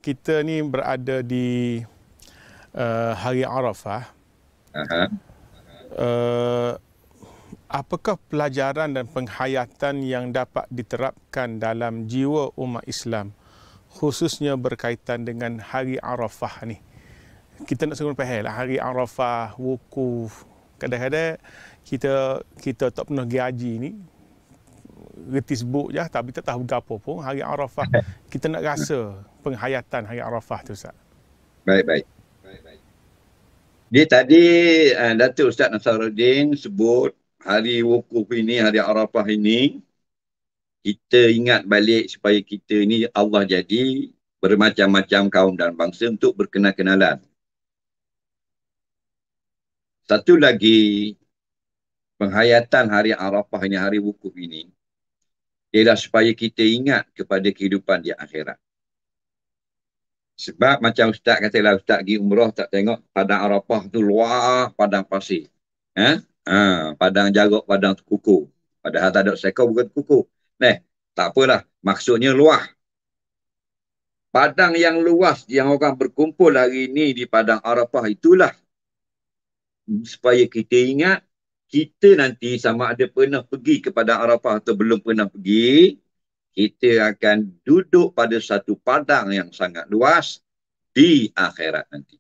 kita ni berada di hari Arafah. Apakah pelajaran dan penghayatan yang dapat diterapkan dalam jiwa umat Islam, khususnya berkaitan dengan hari Arafah ni? Kita nak sungguh faham lah hari Arafah, wukuf. Kadang-kadang kita tak pernah pergi haji ni, reti sebut je tapi tak tahu berapa pun hari Arafah. Kita nak rasa penghayatan hari Arafah tu, Ustaz. Baik. Dia tadi Datuk Ustaz Nasaruddin sebut hari wukuf ini, hari Arafah ini, kita ingat balik supaya kita ni Allah jadi bermacam-macam kaum dan bangsa untuk berkenal-kenalan. Satu lagi penghayatan hari Arafah ini, hari wukuf ini, ialah supaya kita ingat kepada kehidupan di akhirat. Sebab macam Ustaz katalah, Ustaz pergi umrah tak tengok padang Arafah tu luar padang pasir. Padang jaruk, padang kuku. Padahal tak ada seekor bukan kuku. Tak apalah. Maksudnya luas. Padang yang luas yang orang berkumpul hari ini di padang Arafah itulah supaya kita ingat kita nanti sama ada pernah pergi ke padang Arafah atau belum pernah pergi, kita akan duduk pada satu padang yang sangat luas di akhirat nanti.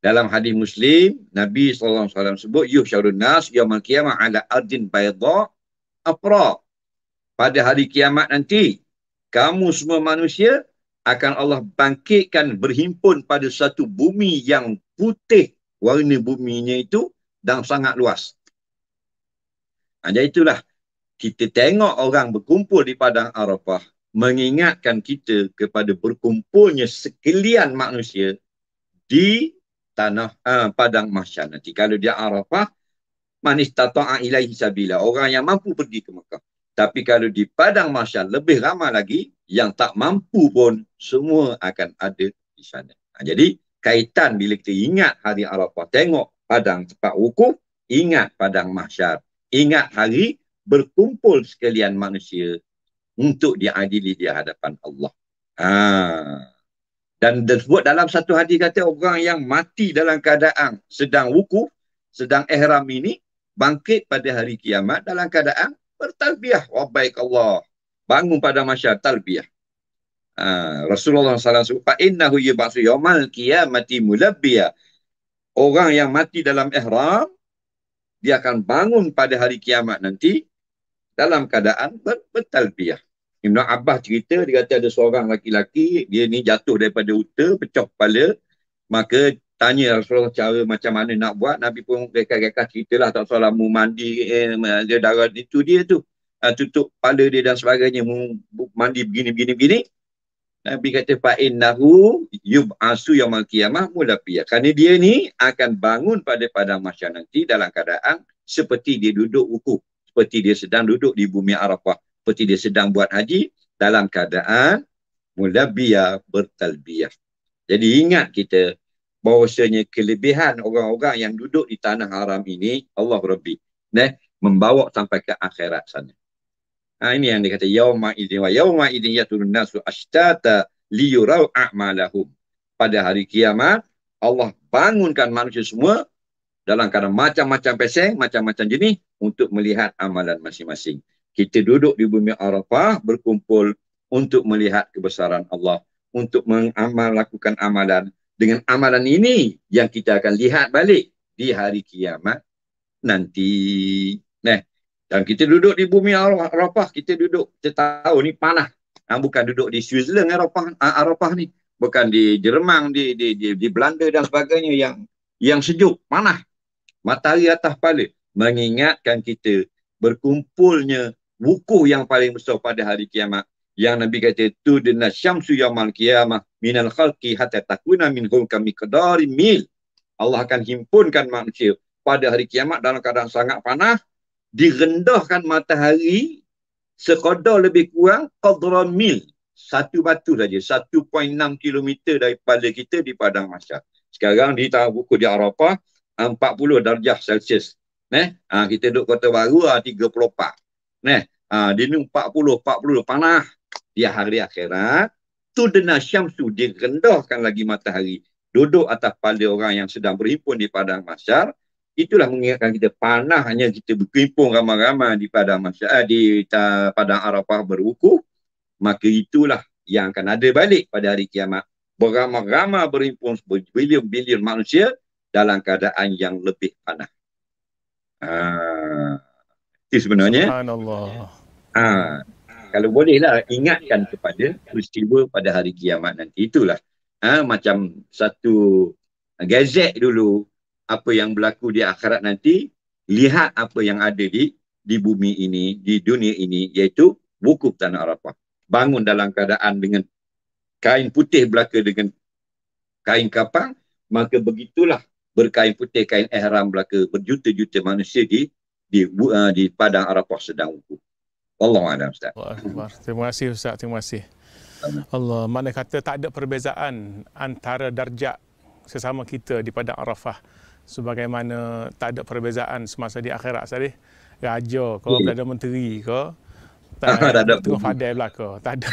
Dalam hadis Muslim, Nabi SAW sebut, yuhsyarun nas yaumal qiyamah ala ardin bayda afra. Pada hari kiamat nanti, kamu semua manusia akan Allah bangkitkan berhimpun pada satu bumi yang putih, warna buminya itu, dan sangat luas. Jadi itulah, kita tengok orang berkumpul di padang Arafah, mengingatkan kita kepada berkumpulnya sekalian manusia di tanah padang mahsyar nanti. Kalau dia Arafah, man istata'a ilaihi sabila, orang yang mampu pergi ke Mekah. Tapi kalau di padang mahsyar lebih ramai lagi, yang tak mampu pun semua akan ada di sana. Jadi kaitan bila kita ingat hari Arafah, tengok padang tempat wukuf, ingat padang mahsyar, ingat hari berkumpul sekalian manusia untuk diadili di hadapan Allah. Dan disebut dalam satu hadis kata orang yang mati dalam keadaan sedang wukuf, sedang ihram ini, bangkit pada hari kiamat dalam keadaan bertalbiyah. Wabbaik Allah. Bangun pada masyarakat talbiyah. Rasulullah SAW sebut, fa'innahu yub'atsu yawmal qiyamati mulabbiyah. Orang yang mati dalam ihram, dia akan bangun pada hari kiamat nanti dalam keadaan bertalbiyah. Ibn Abbas cerita, dia kata ada seorang laki-laki, dia ni jatuh daripada unta, pecah kepala. Maka tanya Rasulullah cara macam mana nak buat. Nabi pun rekas-rekas ceritalah, tak salah mu mandi, dia darah itu dia tu. Tutup kepala dia dan sebagainya, mandi begini. Nabi kata, fa'innahu yub'asu yawmal qiyamah mulabiyah. Kerana dia ni akan bangun pada padang mahsyar nanti dalam keadaan seperti dia duduk wukuf. Seperti dia sedang duduk di bumi Arafah. Seperti dia sedang buat haji dalam keadaan mulabiyah, bertalbiyah. Jadi ingat kita bahawasanya kelebihan orang-orang yang duduk di tanah haram ini, Allah Rabbi, membawa sampai ke akhirat sana. Ini yang dikata yauma idzin wa yauma idzin yatunun nasu ashtata liyurau a'malahum. Pada hari kiamat Allah bangunkan manusia semua dalam keadaan macam-macam peseng, macam-macam jenis untuk melihat amalan masing-masing. Kita duduk di bumi Arafah berkumpul untuk melihat kebesaran Allah, untuk lakukan amalan. Dengan amalan ini yang kita akan lihat balik di hari kiamat nanti. Dan kita duduk di bumi Arafah, kita tahu ni panah. Bukan duduk di Switzerland Arafah ni. Bukan di Jerman, di Belanda dan sebagainya yang sejuk, panah. Matahari atas kepala. Mengingatkan kita berkumpulnya wukuf yang paling besar pada hari kiamat. Yang Nabi kata, tudna syamsu yawmal qiyamah minal khalqi hatta takuna minhum kamiqdari mil. Allah akan himpunkan manusia pada hari kiamat dalam keadaan sangat panas. Direndahkan matahari sekadar lebih kurang qadra mil. Satu batu saja, 1.6 kilometer daripada kita di padang mahsyar. Sekarang di tahun wukuf di Arafah 40 darjah Celsius. Kita duduk Kota Baru 34. Di ni 40 panas. Di hari akhirat tudna syamsu, direndahkan lagi matahari, duduk atas kepala orang yang sedang berhimpun di padang mahsyar. Itulah mengingatkan kita panahnya kita berhimpun ramai-ramai di padang mahsyar, di padang Arafah berwukuf. Maka itulah yang akan ada balik pada hari kiamat. Beramai-ramai berhimpun berbilion-bilion manusia dalam keadaan yang lebih panas. Itu sebenarnya. Subhanallah. Kalau bolehlah ingatkan kepada peristiwa pada hari kiamat nanti. Itulah macam satu gazet dulu, apa yang berlaku di akhirat nanti, lihat apa yang ada di bumi ini, di dunia ini, iaitu wukuf tanah Arafah. Bangun dalam keadaan dengan kain putih belaka dengan kain kapang, maka begitulah berkain putih, kain ihram belaka berjuta-juta manusia di padang Arafah sedang wukuf. Wallahualam, Ustaz. Terima kasih Ustaz, terima kasih. Allah, mana kata tak ada perbezaan antara darjat sesama kita di padang Arafah, sebagaimana tak ada perbezaan semasa di akhirat tadi. Raja ke, Perdana Menteri ke, tak ada tengah fadai belaka, tak ada.